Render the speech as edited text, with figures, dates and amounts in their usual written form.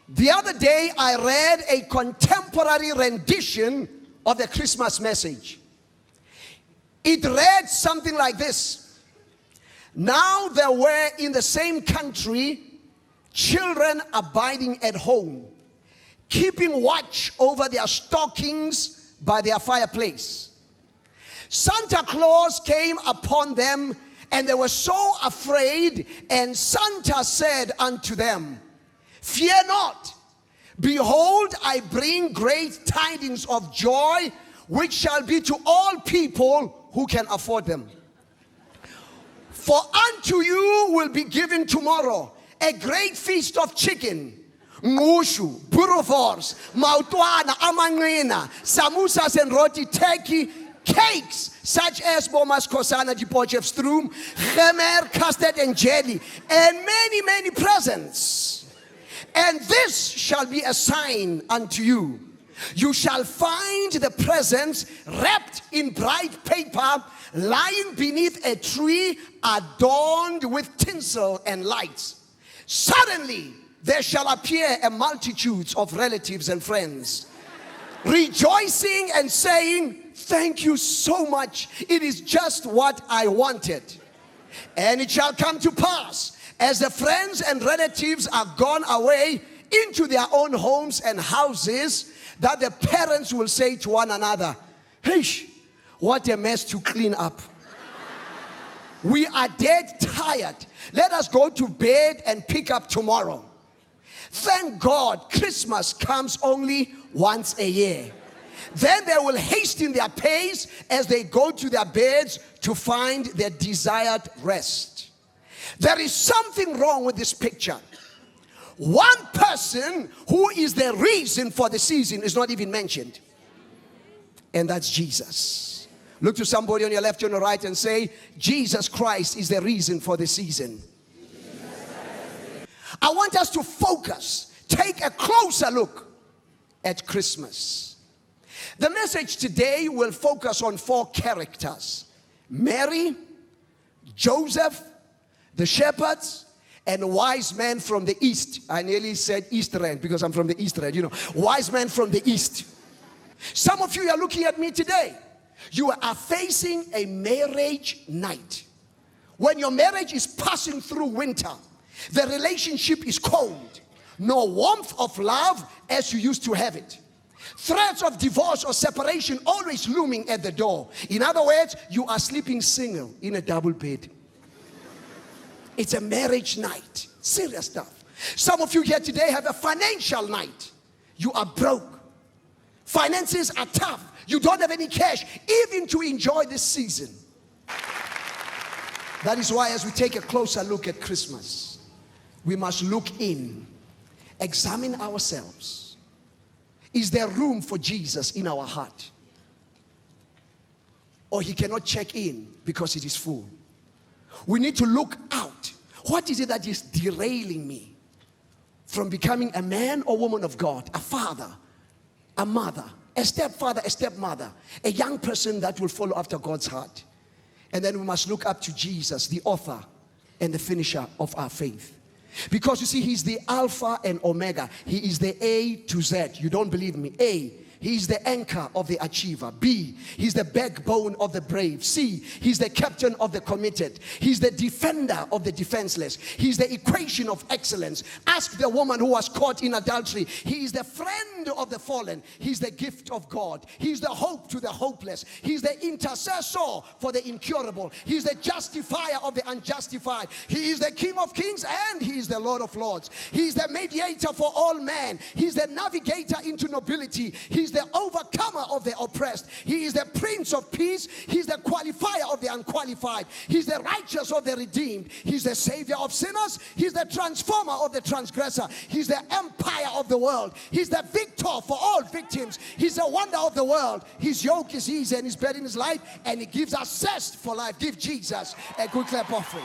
The other day, I read a contemporary rendition of the Christmas message. It read something like this. Now there were in the same country children abiding at home, keeping watch over their stockings by their fireplace. Santa Claus came upon them, and they were so afraid, and Santa said unto them, Fear not, behold, I bring great tidings of joy, which shall be to all people who can afford them. For unto you will be given tomorrow a great feast of chicken, ngushu, boerewors, mautwana, amanqina, samosas and roti, turkey, cakes such as bomas kosana, die potchefstroom, gemer, custard and jelly, and many, many presents. And this shall be a sign unto you. You shall find the presents wrapped in bright paper, lying beneath a tree adorned with tinsel and lights. Suddenly there shall appear a multitude of relatives and friends, rejoicing and saying, Thank you so much. It is just what I wanted. And it shall come to pass, as the friends and relatives are gone away into their own homes and houses, that the parents will say to one another, Hey, what a mess to clean up. We are dead tired. Let us go to bed and pick up tomorrow. Thank God Christmas comes only once a year. Then they will hasten their pace as they go to their beds to find their desired rest. There is something wrong with this picture. One person who is the reason for the season is not even mentioned. And that's Jesus. Look to somebody on your left or your right and say, Jesus Christ is the reason for the season. I want us to focus, take a closer look at Christmas. The message today will focus on 4 characters: Mary, Joseph, the shepherds, and wise men from the east. I nearly said East End because I'm from the East End, wise men from the east. Some of you are looking at me today. You are facing a marriage night. When your marriage is passing through winter, the relationship is cold. No warmth of love as you used to have it. Threats of divorce or separation always looming at the door. In other words, you are sleeping single in a double bed. It's a marriage night. Serious stuff. Some of you here today have a financial night. You are broke. Finances are tough. You don't have any cash even to enjoy this season. That is why, as we take a closer look at Christmas, we must look in, examine ourselves. Is there room for Jesus in our heart? Or he cannot check in because it is full. We need to look out. What is it that is derailing me from becoming a man or woman of God, a father, a mother, a stepfather, a stepmother, a young person that will follow after God's heart? And then we must look up to Jesus, the author and the finisher of our faith. Because you see, he's the Alpha and Omega. He is the A to Z. You don't believe me? A, he's the anchor of the achiever. B, he's the backbone of the brave. C, he's the captain of the committed. He's the defender of the defenseless. He's the equation of excellence. Ask the woman who was caught in adultery. He is the friend of the fallen. He's the gift of God. He's the hope to the hopeless. He's the intercessor for the incurable. He's the justifier of the unjustified. He is the King of kings and he is the Lord of lords. He's the mediator for all men. He's the navigator into nobility. He's the overcomer of the oppressed. He is the Prince of Peace. He's the qualifier of the unqualified. He's the righteous of the redeemed. He's the savior of sinners. He's the transformer of the transgressor. He's the empire of the world. He's the victor for all victims. He's the wonder of the world. His yoke is easy and his burden is light, and he gives us zest for life. Give Jesus a good clap offering.